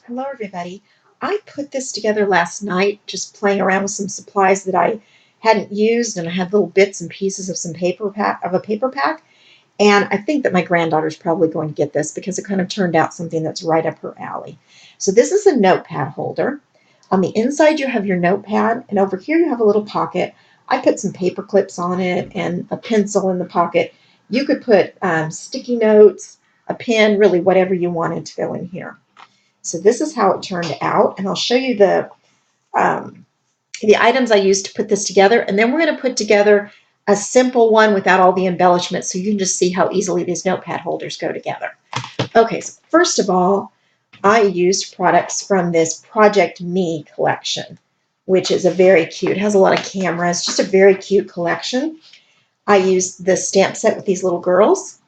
Hello, everybody. I put this together last night, just playing around with some supplies that I hadn't used, and I had little bits and pieces of some paper pack. And I think that my granddaughter's probably going to get this because it kind of turned out something that's right up her alley. So this is a notepad holder. On the inside, you have your notepad, and over here you have a little pocket. I put some paper clips on it and a pencil in the pocket. You could put sticky notes, a pen, really whatever you wanted to go in here. So this is how it turned out, and I'll show you um, the items I used to put this together, and then we're going to put together a simple one without all the embellishments so you can just see how easily these notepad holders go together. Okay, so first of all, I used products from this Project Me collection, which is a very cute, it has a lot of cameras, just a very cute collection. I used the stamp set with these little girls,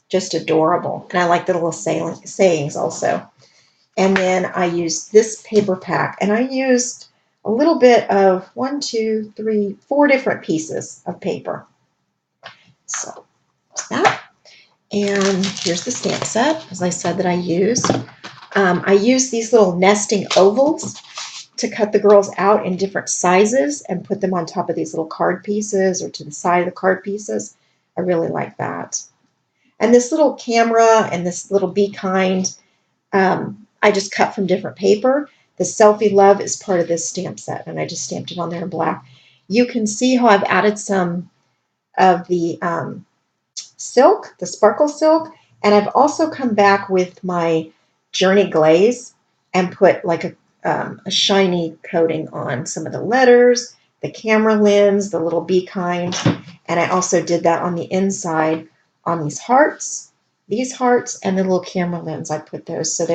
just adorable, and I like the little sayings also. And then I used this paper pack, and I used a little bit of 4 different pieces of paper. So that. And here's the stamp set, as I said, that I used. I used these little nesting ovals to cut the girls out in different sizes and put them on top of these little card pieces or to the side of the card pieces. I really like that. And this little camera and this little Be Kind, I just cut from different paper. The Selfie Love is part of this stamp set, and I just stamped it on there in black. You can see how I've added some of the silk, the sparkle silk, and I've also come back with my Journey glaze and put like a shiny coating on some of the letters, the camera lens, the little Be Kind, and I also did that on the inside on these hearts, and the little camera lens. I put those so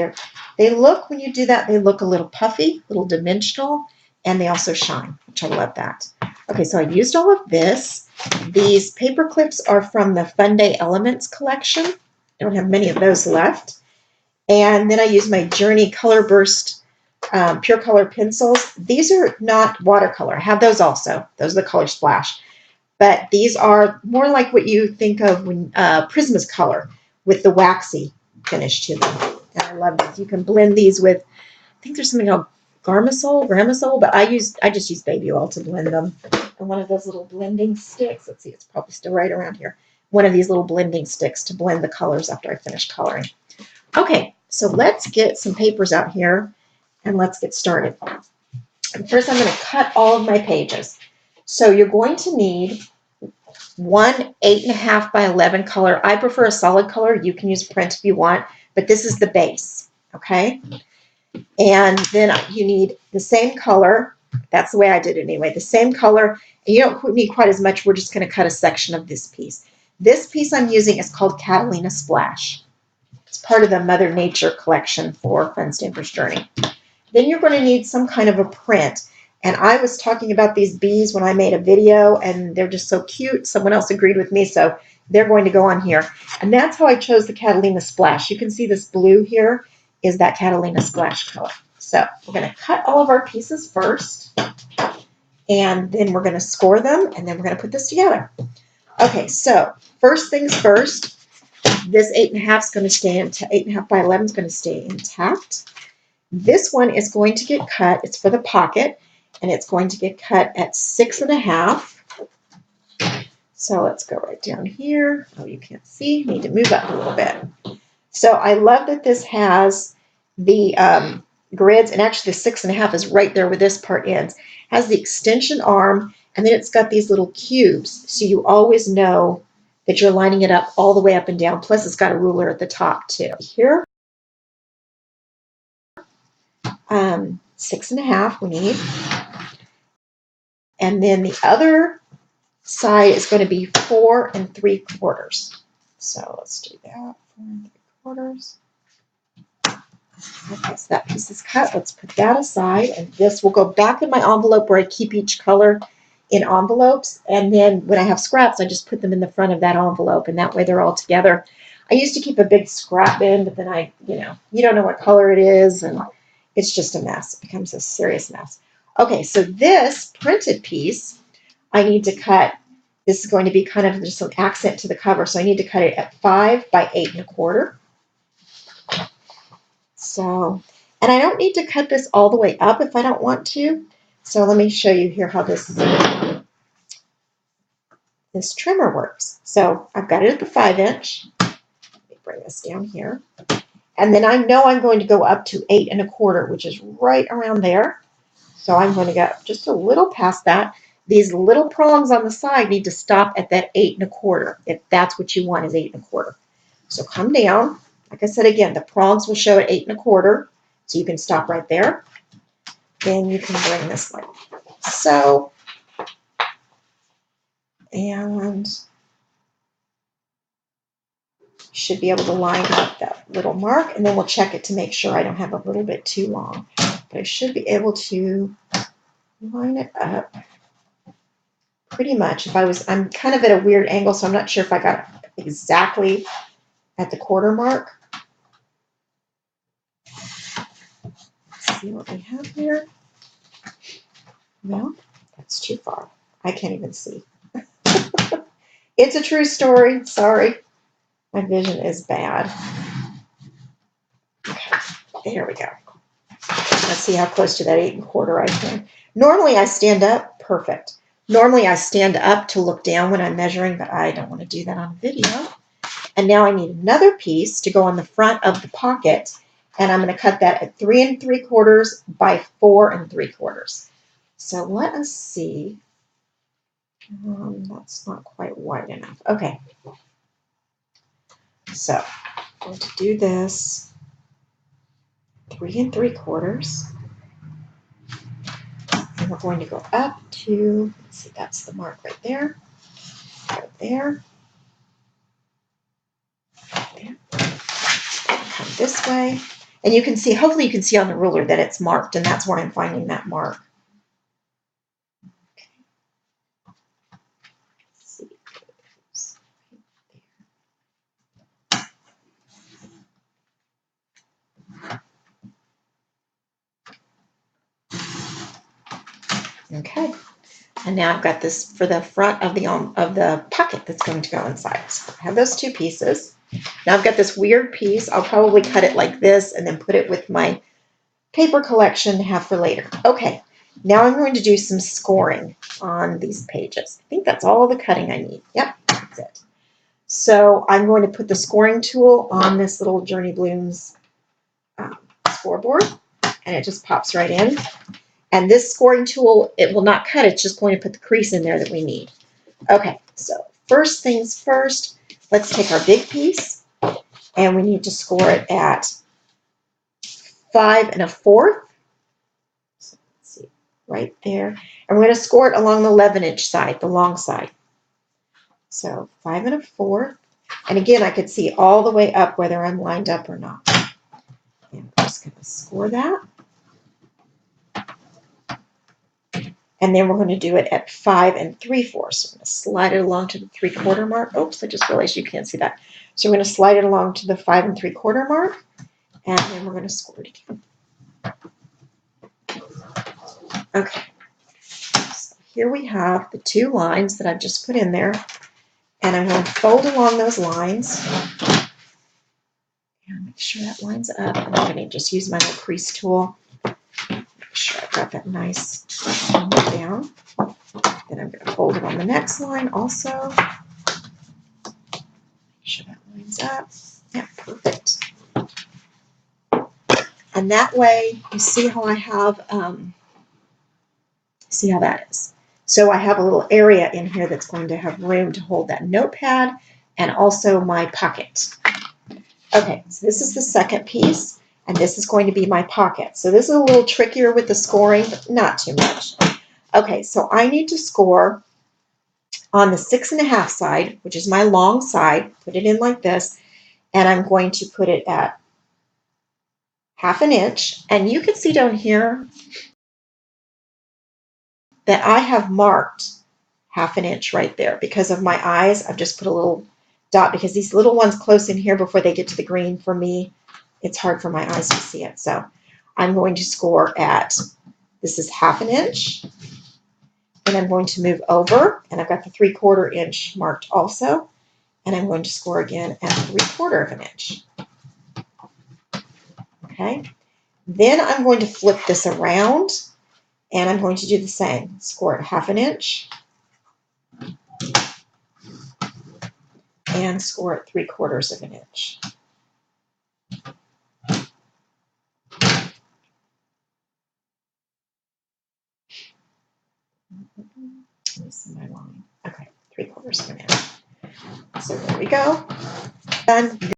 they look, when you do that, they look a little puffy, a little dimensional, and they also shine, which I love that. Okay, so I used all of this. These paper clips are from the Fun Day Elements collection. I don't have many of those left. And then I used my Journey Color Burst Pure Color pencils. These are not watercolor. I have those also. Those are the Color Splash. But these are more like what you think of when Prismacolor with the waxy finish to them. And I love these. You can blend these with, I think there's something called Gramosol, but I just use baby oil to blend them. And one of those little blending sticks, let's see, it's probably still right around here. One of these little blending sticks to blend the colors after I finish coloring. Okay, so let's get some papers out here and let's get started. First, I'm going to cut all of my pages. So you're going to need one 8.5 by 11 color. I prefer a solid color. You can use print if you want, but this is the base, okay? And then you need the same color. That's the way I did it anyway. The same color. And you don't need quite as much. We're just going to cut a section of this piece. This piece I'm using is called Catalina Splash. It's part of the Mother Nature collection for Fun Stampers Journey. Then you're going to need some kind of a print. And I was talking about these bees when I made a video, and they're just so cute. Someone else agreed with me, so they're going to go on here. And that's how I chose the Catalina Splash. You can see this blue here is that Catalina Splash color. So we're going to cut all of our pieces first, and then we're going to score them, and then we're going to put this together. Okay, so first things first, this 8.5 is going to stay intact. 8.5 by 11 is going to stay intact. This one is going to get cut. It's for the pocket, and it's going to get cut at 6.5. So let's go right down here. Oh, you can't see. Need to move up a little bit. So I love that this has the grids, and actually the 6.5 is right there where this part ends. Has the extension arm, and then it's got these little cubes, so you always know that you're lining it up all the way up and down. Plus, it's got a ruler at the top too. Here, 6.5 we need, and then the other side is going to be 4 3/4. So let's do that. 4 3/4. Okay, so that piece is cut. Let's put that aside, and this will go back in my envelope where I keep each color in envelopes, and then when I have scraps, I just put them in the front of that envelope, and that way they're all together. I used to keep a big scrap bin, but then you don't know what color it is, and it's just a mess. It becomes a serious mess. Okay, so this printed piece, I need to cut. This is going to be kind of just an accent to the cover, so I need to cut it at 5 by 8 1/4. So And I don't need to cut this all the way up if I don't want to. So let me show you here how this trimmer works. So I've got it at the 5-inch. Let me bring this down here. And then I know I'm going to go up to 8 1/4, which is right around there. So I'm going to go just a little past that. These little prongs on the side need to stop at that 8 1/4, if that's what you want is 8 1/4. So come down. Like I said again, the prongs will show at 8 1/4, so you can stop right there. Then you can bring this like so, and should be able to line up that little mark, and then we'll check it to make sure I don't have a little bit too long. But I should be able to line it up pretty much. I'm kind of at a weird angle, so I'm not sure if I got it exactly at the 1/4 mark. Let's see what we have here. Well, that's too far. I can't even see. It's a true story. Sorry. My vision is bad. Okay, there we go. Let's see how close to that 8 1/4 I can. Normally I stand up. Perfect. Normally I stand up to look down when I'm measuring, but I don't want to do that on video. And now I need another piece to go on the front of the pocket, and I'm going to cut that at 3 3/4 by 4 3/4. So let us see. That's not quite wide enough. Okay. So I'm going to do this 3 3/4. And we're going to go up to, let's see, that's the mark right there. Right there. There. Come this way. And you can see, hopefully you can see on the ruler that it's marked, and that's where I'm finding that mark. Okay, and now I've got this for the front of the pocket that's going to go inside. So I have those two pieces. Now I've got this weird piece. I'll probably cut it like this and then put it with my paper collection to have for later. Okay, now I'm going to do some scoring on these pages. I think that's all the cutting I need. Yep, that's it. So I'm going to put the scoring tool on this little Journey Blooms scoreboard, and it just pops right in. And this scoring tool, it will not cut. It's just going to put the crease in there that we need. Okay, so first things first, let's take our big piece, and we need to score it at 5 1/4. So let's see, right there. And we're going to score it along the 11-inch side, the long side. So 5 1/4. And again, I could see all the way up whether I'm lined up or not. And I'm just going to score that. And then we're going to do it at 5 3/4. So I'm going to slide it along to the 3/4 mark. Oops, I just realized you can't see that. So we're going to slide it along to the 5 3/4 mark, and then we're going to score it again. Okay, so here we have the two lines that I've just put in there, and I'm going to fold along those lines and make sure that lines up. And I'm going to just use my little crease tool. Make sure I've got that nice down. Then I'm going to fold it on the next line also. Make sure that lines up. Yeah, perfect. And that way, you see how I have, see how that is. So I have a little area in here that's going to have room to hold that notepad and also my pocket. Okay, so this is the second piece, and this is going to be my pocket. So this is a little trickier with the scoring, but not too much. Okay, so I need to score on the 6 1/2 side, which is my long side. Put it in like this, and I'm going to put it at 1/2 inch. And you can see down here that I have marked 1/2 inch right there. Because of my eyes, I've just put a little dot, because these little ones close in here before they get to the green, for me, it's hard for my eyes to see it. So I'm going to score at, this is 1/2 inch. And I'm going to move over, and I've got the 3/4 inch marked also. And I'm going to score again at 3/4 inch. Okay. Then I'm going to flip this around, and I'm going to do the same. Score it 1/2 inch and score it 3/4 inch. Let me see my line. Okay, 3/4 inch. So there we go. And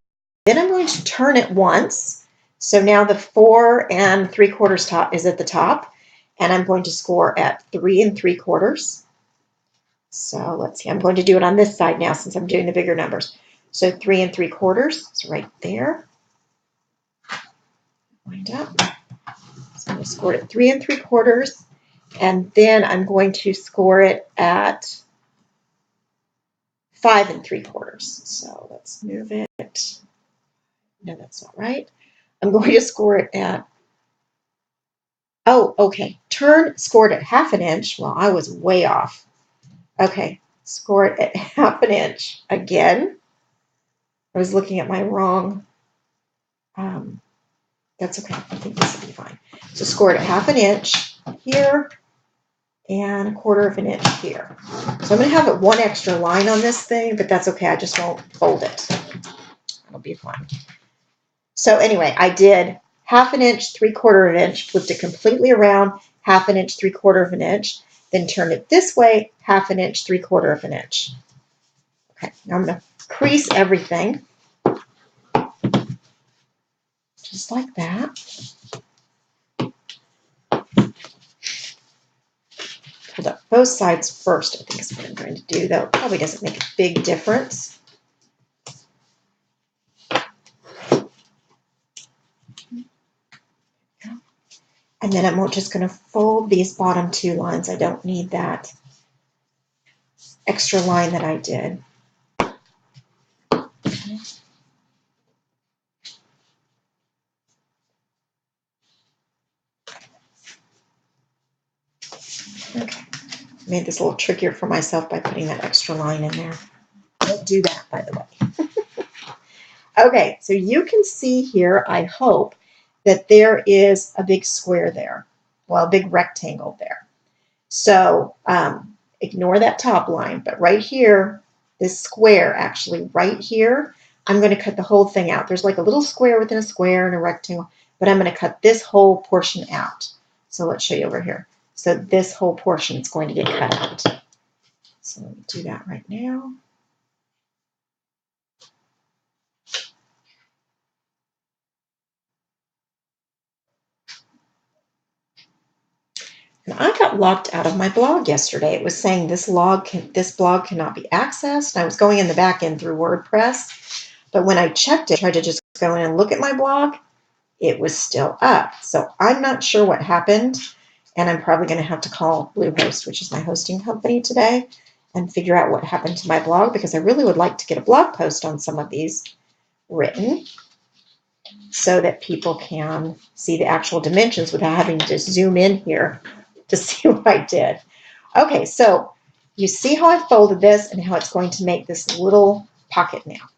then I'm going to turn it once. So now the 4 3/4 top is at the top, and I'm going to score at 3 3/4. So let's see, I'm going to do it on this side now since I'm doing the bigger numbers. So 3 3/4 is right there. Wind up. So I'm going to score it at 3 3/4, and then I'm going to score it at 5 3/4. So let's move it. No, that's not right. I'm going to score it at, oh, okay. Scored at 1/2 inch. Well, I was way off. Okay, score it at 1/2 inch again. I was looking at my wrong. That's okay. I think this will be fine. So score it at 1/2 inch here and 1/4 inch here. So I'm going to have one extra line on this thing, but that's okay. I just won't fold it. It'll be fine. So anyway, I did 1/2 inch, 3/4 inch, flipped it completely around, 1/2 inch, 3/4 inch, then turned it this way, 1/2 inch, 3/4 inch. Okay, now I'm going to crease everything just like that. Hold up both sides first, I think is what I'm going to do, though it probably doesn't make a big difference. And then I'm just going to fold these bottom 2 lines. I don't need that extra line that I did. Okay. Made this a little trickier for myself by putting that extra line in there. Don't do that, by the way. Okay, so you can see here, I hope, that there is a big square there. Well, a big rectangle there. So ignore that top line, but right here, this square actually right here, I'm going to cut the whole thing out. There's like a little square within a square and a rectangle, but I'm going to cut this whole portion out. So let's show you over here. So this whole portion is going to get cut out. So let me do that right now. And I got locked out of my blog yesterday. It was saying this blog cannot be accessed. And I was going in the back end through WordPress. But when I checked it, tried to just go in and look at my blog, it was still up. So I'm not sure what happened. And I'm probably going to have to call Bluehost, which is my hosting company, today, and figure out what happened to my blog, because I really would like to get a blog post on some of these written so that people can see the actual dimensions without having to zoom in here to see what I did. Okay, so you see how I folded this and how it's going to make this little pocket now.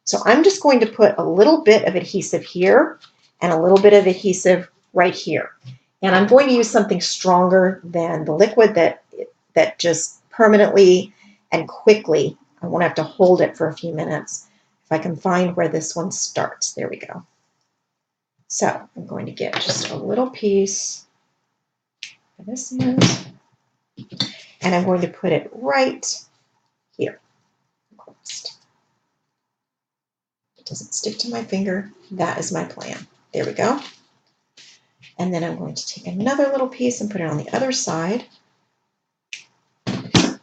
So I'm just going to put a little bit of adhesive here and a little bit of adhesive right here. And I'm going to use something stronger than the liquid that just permanently and quickly, I won't have to hold it for a few minutes. If I can find where this one starts, there we go. So I'm going to get just a little piece of this end, and I'm going to put it right here. It doesn't stick to my finger. That is my plan. There we go. And then I'm going to take another little piece and put it on the other side. There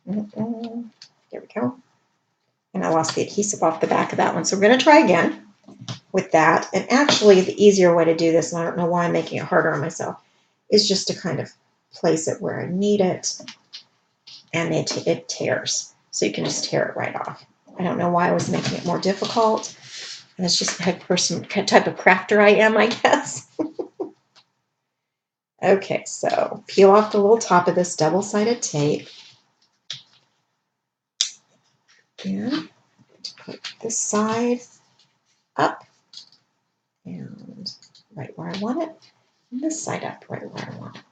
we go. And I lost the adhesive off the back of that one. So we're going to try again with that. And actually, the easier way to do this, and I don't know why I'm making it harder on myself, is just to kind of place it where I need it. And it tears. So you can just tear it right off. I don't know why I was making it more difficult. And it's just the type of crafter I am, I guess. Okay, so peel off the little top of this double-sided tape. And put this side up right where I want it, and this side up right where I want it.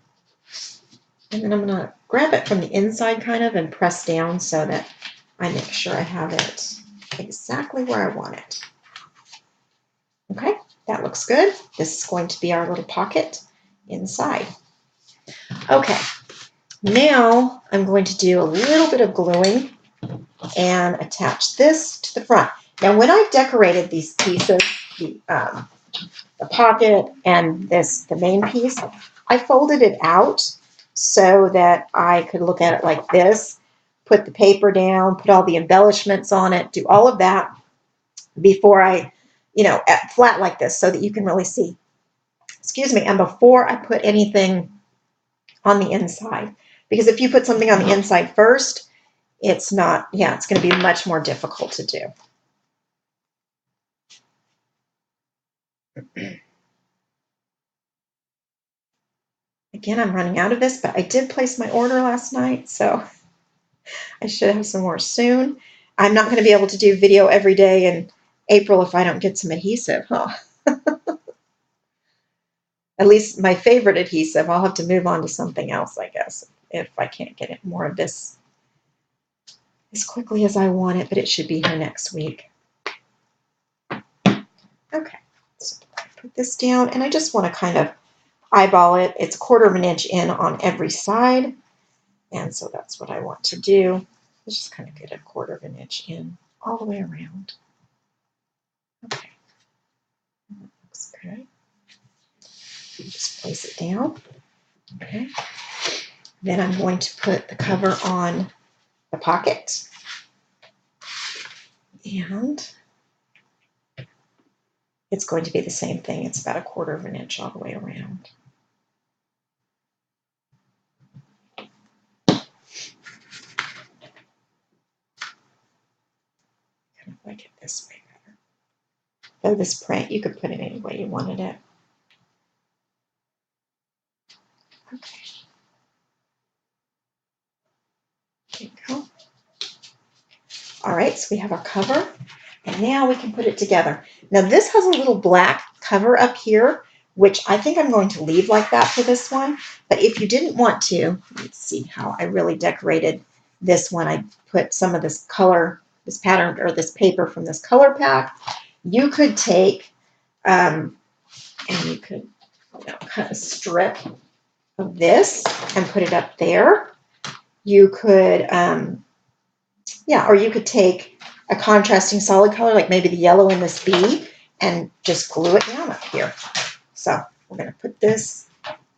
And then I'm going to grab it from the inside kind of and press down so that I make sure I have it exactly where I want it. Okay, that looks good. This is going to be our little pocket inside. Okay, now I'm going to do a little bit of gluing and attach this to the front. Now when I've decorated these pieces, the pocket and the main piece, I folded it out so that I could look at it like this, put the paper down, put all the embellishments on it, do all of that before I, flat like this so that you can really see. Excuse me. And before I put anything on the inside, because if you put something on the inside first, it's going to be much more difficult to do. Again, I'm running out of this, but I did place my order last night, so I should have some more soon. I'm not going to be able to do video every day in April if I don't get some adhesive, huh? At least my favorite adhesive. I'll have to move on to something else, I guess, if I can't get it more of this as quickly as I want it, but it should be here next week. Okay, so I put this down, and I just want to kind of eyeball it. It's 1/4 inch in on every side, and so that's what I want to do. Let's just kind of get a 1/4 inch in all the way around. Okay, that looks good. Just place it down. Okay. Then I'm going to put the cover on the pocket. And it's going to be the same thing. It's about 1/4 inch all the way around. Kind of like it this way better. Though this print, you could put it any way you wanted it. Okay. There you go. All right, so we have our cover, and now we can put it together. Now this has a little black cover up here, which I think I'm going to leave like that for this one. But if you didn't want to, let's see how I really decorated this one. I put some of this color, this pattern, or this paper from this color pack. You could take, and you could cut a strip of this and put it up there. You could, or you could take a contrasting solid color, like maybe the yellow in this bee, and just glue it down up here. So we're going to put this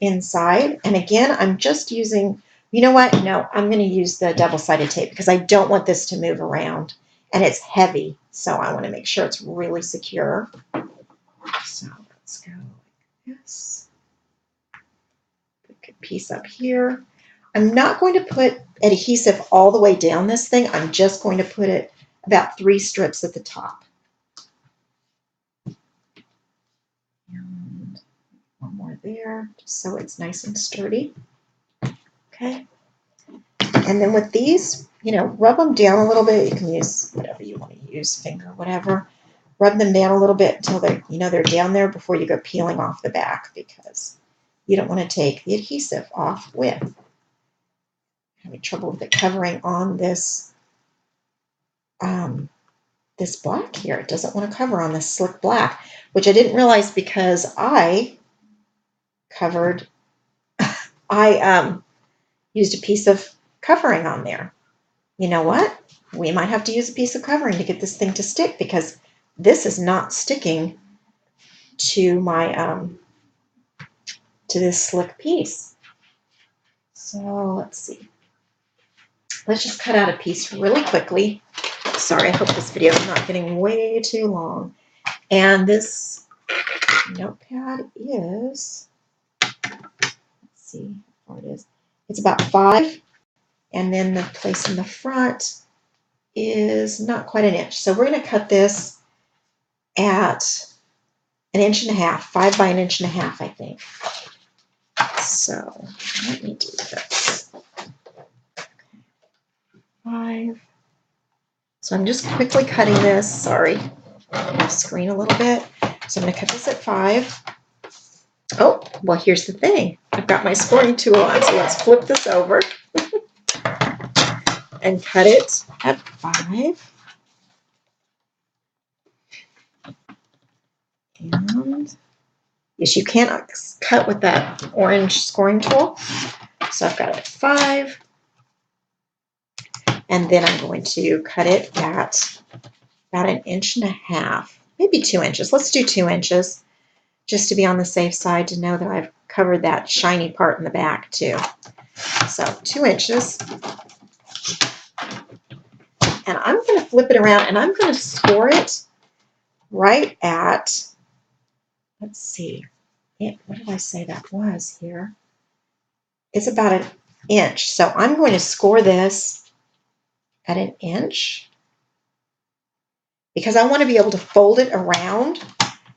inside. And again, I'm just using, you know what? No, I'm going to use the double-sided tape because I don't want this to move around. And it's heavy, so I want to make sure it's really secure. So let's go like this. Put a piece up here. I'm not going to put adhesive all the way down this thing. I'm just going to put it about 3 strips at the top. And one more there, just so it's nice and sturdy. Okay. And then with these, rub them down a little bit. You can use whatever you want to use, finger, whatever. Rub them down a little bit until they're down there before you go peeling off the back, because you don't want to take the adhesive off with. Having trouble with it covering on this this black here. It doesn't want to cover on this slick black, which I didn't realize because I used a piece of covering on there. You know what? We might have to use a piece of covering to get this thing to stick, because this is not sticking to my to this slick piece. So let's see. Let's just cut out a piece really quickly. Sorry, I hope this video is not getting way too long. And this notepad is, let's see how far it is. It's about 5. And then the place in the front is not quite an inch. So we're going to cut this at 1.5 inches, 5 by 1.5 inches, I think. So let me do this. 5. So I'm just quickly cutting this. Sorry, off screen a little bit. So I'm going to cut this at 5. Oh, well, here's the thing. I've got my scoring tool on, so let's flip this over and cut it at 5. And yes, you can't cut with that orange scoring tool. So I've got it at 5. And then I'm going to cut it at about 1.5 inches, maybe 2 inches. Let's do 2 inches, just to be on the safe side, to know that I've covered that shiny part in the back too. So 2 inches. And I'm going to flip it around and I'm going to score it right at, let's see, what did I say that was here? It's about 1 inch. So I'm going to score this at 1 inch because I want to be able to fold it around.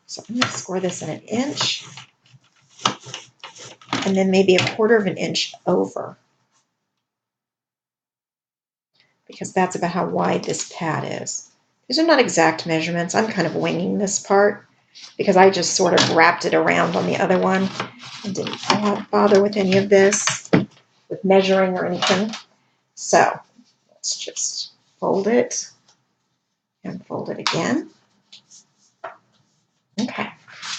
So I'm going to score this at 1 inch and then maybe 1/4 inch over, because that's about how wide this pad is. These are not exact measurements. I'm kind of winging this part because I just sort of wrapped it around on the other one and didn't bother with any of this, with measuring or anything. So let's just fold it and fold it again. Okay,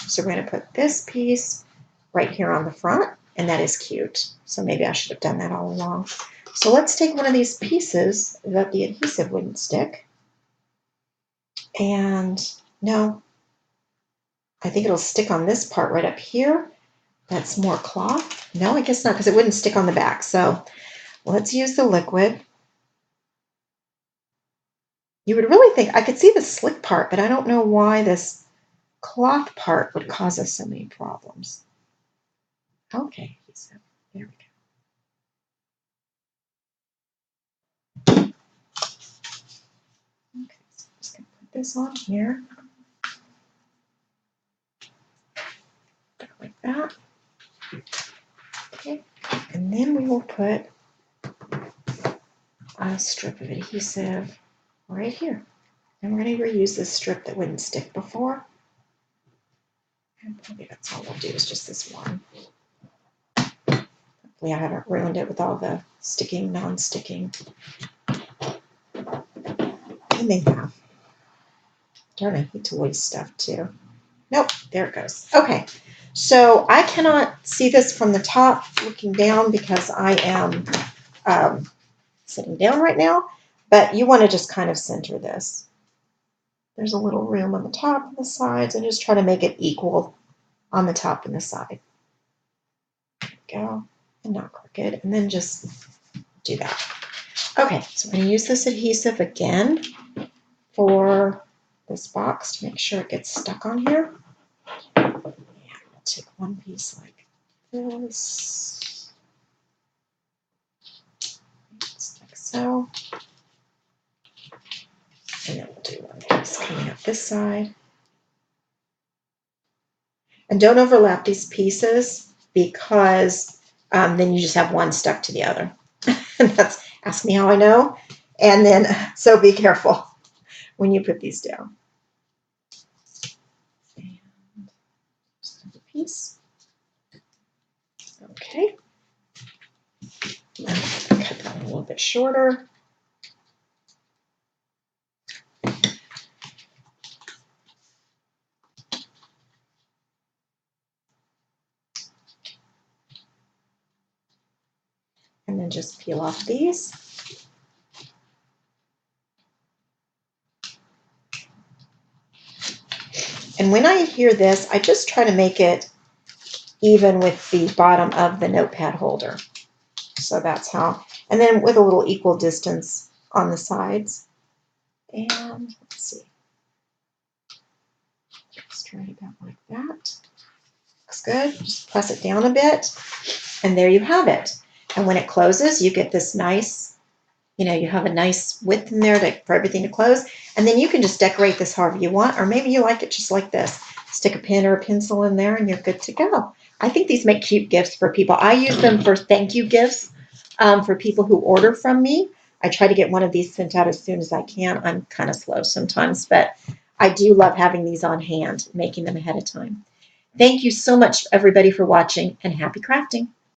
so we're going to put this piece right here on the front, and that is cute. So maybe I should have done that all along. So let's take one of these pieces that the adhesive wouldn't stick. And no, I think it'll stick on this part right up here. That's more cloth. No, I guess not, because it wouldn't stick on the back. So let's use the liquid. You would really think, I could see the slick part, but I don't know why this cloth part would cause us so many problems. Okay, so there we go. Okay, so I'm just going to put this on here. Like that. Okay, and then we will put a strip of adhesive right here. And we're going to reuse this strip that wouldn't stick before. And probably that's all we'll do, is just this one. Hopefully I haven't ruined it with all the sticking, non-sticking. And they have. Darn, I hate to waste stuff too. Nope, there it goes. Okay, so I cannot see this from the top looking down because I am sitting down right now, but you want to just kind of center this. There's a little room on the top and the sides, and just try to make it equal on the top and the side. There we go, and not crooked, and then just do that. Okay, so I'm going to use this adhesive again for this box to make sure it gets stuck on here. And I'll take one piece like this, just like so. And then we'll do one piece coming up this side. And don't overlap these pieces, because then you just have one stuck to the other. And that's, ask me how I know. And then, so be careful when you put these down. And just another piece. Okay. I'll cut that a little bit shorter. And then just peel off these. And when I hear this, I just try to make it even with the bottom of the notepad holder. So that's how, and then with a little equal distance on the sides. And let's see. Just try it about like that. Looks good. Just press it down a bit. And there you have it. And when it closes, you get this nice, you have a nice width in there for everything to close. And then you can just decorate this however you want, or maybe you like it just like this. Stick a pen or a pencil in there and you're good to go. I think these make cute gifts for people. I use them for thank you gifts for people who order from me. I try to get one of these sent out as soon as I can. I'm kind of slow sometimes, but I do love having these on hand, making them ahead of time. Thank you so much, everybody, for watching, and happy crafting.